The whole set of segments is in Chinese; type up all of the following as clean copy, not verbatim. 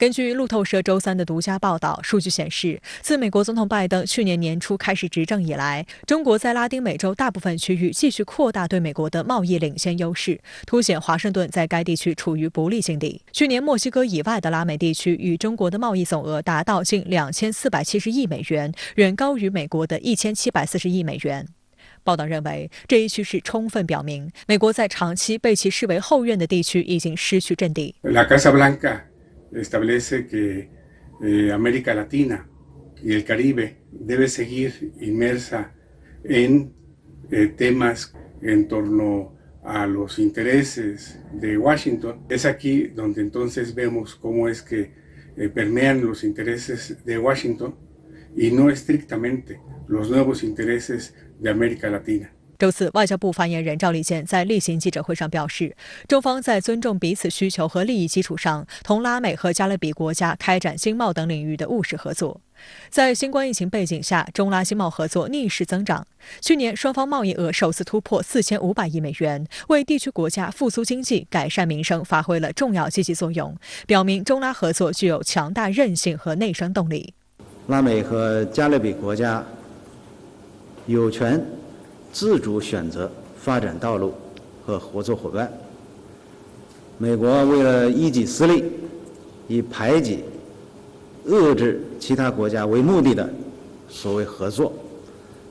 根据路透社周三的独家报道，数据显示，自美国总统拜登去年年初开始执政以来，中国在拉丁美洲大部分区域继续扩大对美国的贸易领先优势，凸显华盛顿在该地区处于不利境地。去年，墨西哥以外的拉美地区与中国的贸易总额达到近2470亿美元，远高于美国的1740亿美元。报道认为，这一趋势充分表明，美国在长期被其视为后院的地区已经失去阵地。La Casa Blanca establece que América Latina y el Caribe debe seguir inmersa en temas en torno a los intereses de Washington. Es aquí donde entonces vemos cómo es que permean los intereses de Washington y no estrictamente los nuevos intereses de América Latina。周四，外交部发言人赵立坚在例行记者会上表示，中方在尊重彼此需求和利益基础上，同拉美和加勒比国家开展经贸等领域的务实合作。在新冠疫情背景下，中拉经贸合作逆势增长。去年，双方贸易额首次突破4500亿美元，为地区国家复苏经济、改善民生发挥了重要积极作用，表明中拉合作具有强大韧性和内生动力。拉美和加勒比国家有权自主选择发展道路和合作伙伴。美国为了一己私利，以排挤、遏制其他国家为目的的所谓合作，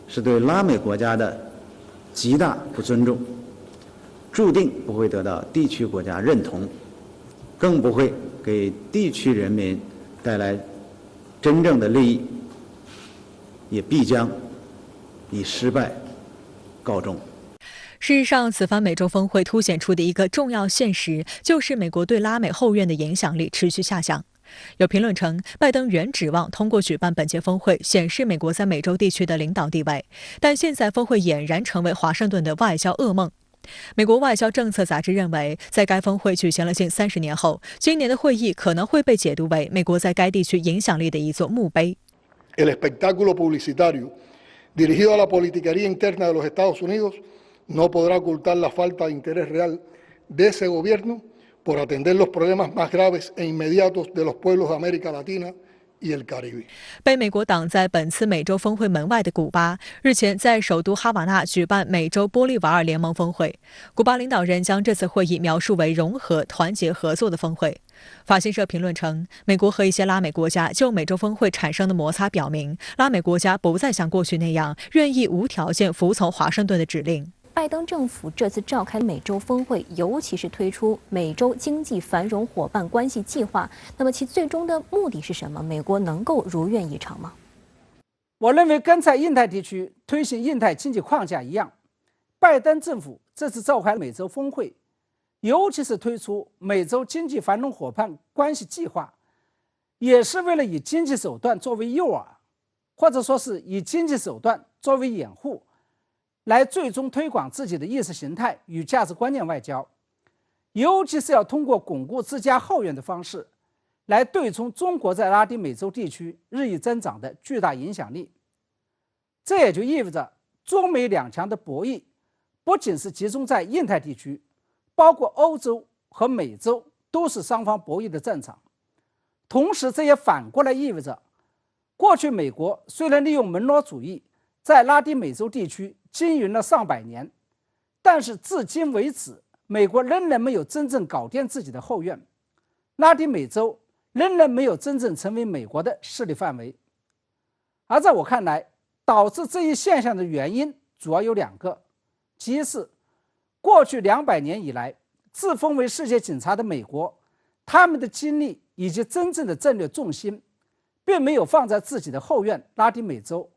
是对拉美国家的极大不尊重，注定不会得到地区国家认同，更不会给地区人民带来真正的利益，也必将以失败告终。事实上，此番美洲峰会凸显出的一个重要现实，就是美国对拉美后院的影响力持续下降。有评论称，拜登原指望通过举办本届峰会显示美国在美洲地区的领导地位，但现在峰会俨然成为华盛顿的外交噩梦。美国外交政策杂志认为，在该峰会举行了近30年后，今年的会议可能会被解读为美国在该地区影响力的一座墓碑。El espectáculo publicitario dirigido a la politiquería interna de los Estados Unidos no podrá ocultar la falta de interés real de ese gobierno por atender los problemas más graves e inmediatos de los pueblos de América Latina y el Caribe。被美国挡在本次美洲峰会门外的古巴，日前在首都哈瓦那举办美洲玻利瓦尔联盟峰会。古巴领导人将这次会议描述为融合、团结、合作的峰会。法新社评论称，美国和一些拉美国家就美洲峰会产生的摩擦表明，拉美国家不再像过去那样愿意无条件服从华盛顿的指令。拜登政府这次召开美洲峰会，尤其是推出美洲经济繁荣伙伴关系计划，那么其最终的目的是什么？美国能够如愿以偿吗？我认为跟在印太地区推行印太经济框架一样，拜登政府这次召开美洲峰会，尤其是推出美洲经济繁荣伙伴关系计划，也是为了以经济手段作为诱饵，或者说是以经济手段作为掩护，来最终推广自己的意识形态与价值观念外交，尤其是要通过巩固自家后院的方式，来对冲中国在拉丁美洲地区日益增长的巨大影响力。这也就意味着，中美两强的博弈不仅是集中在印太地区，包括欧洲和美洲都是双方博弈的战场。同时，这也反过来意味着，过去美国虽然利用门罗主义在拉丁美洲地区经营了上百年，但是至今为止，美国仍然没有真正搞定自己的后院，拉丁美洲仍然没有真正成为美国的势力范围。而在我看来，导致这一现象的原因主要有2个，其一是过去200年以来，自封为世界警察的美国，他们的精力以及真正的战略重心，并没有放在自己的后院拉丁美洲，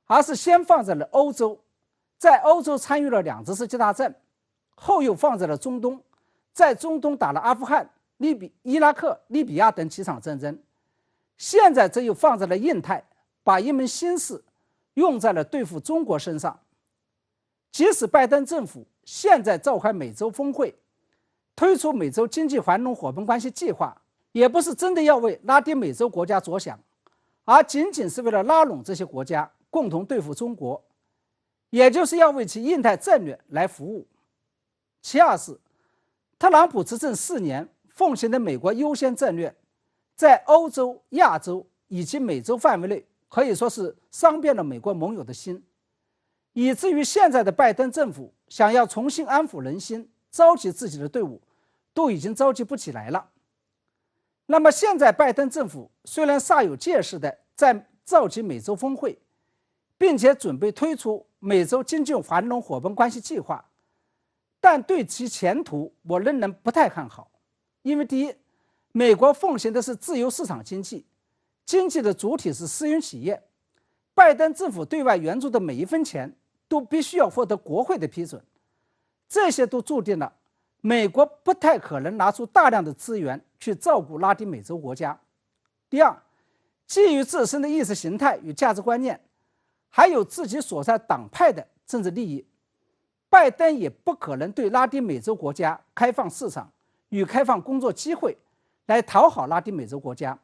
而是先放在了欧洲，在欧洲参与了2次世界大战，后又放在了中东，在中东打了阿富汗、伊拉克、利比亚等几场战争，现在这又放在了印太，把一门心思用在了对付中国身上。即使拜登政府现在召开美洲峰会，推出美洲经济繁荣伙伴关系计划，也不是真的要为拉丁美洲国家着想，而仅仅是为了拉拢这些国家共同对付中国，也就是要为其印太战略来服务。其二是，特朗普执政4年奉行的美国优先战略，在欧洲、亚洲以及美洲范围内，可以说是伤遍了美国盟友的心，以至于现在的拜登政府想要重新安抚人心、召集自己的队伍，都已经召集不起来了。那么现在拜登政府虽然煞有介事的在召集美洲峰会，并且准备推出美洲经济繁荣伙伴关系计划，但对其前途我仍然不太看好。因为第一，美国奉行的是自由市场经济，经济的主体是私营企业，拜登政府对外援助的每一分钱都必须要获得国会的批准，这些都注定了美国不太可能拿出大量的资源去照顾拉丁美洲国家。第二，基于自身的意识形态与价值观念，还有自己所在党派的政治利益，拜登也不可能对拉丁美洲国家开放市场与开放工作机会来讨好拉丁美洲国家，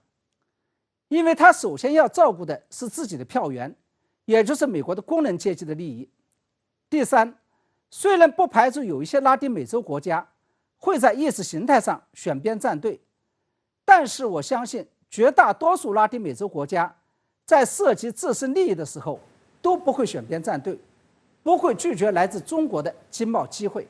因为他首先要照顾的是自己的票源，也就是美国的工人阶级的利益。第三，虽然不排除有一些拉丁美洲国家会在意识形态上选边站队，但是我相信绝大多数拉丁美洲国家在涉及自身利益的时候都不会选边站队，不会拒绝来自中国的经贸机会。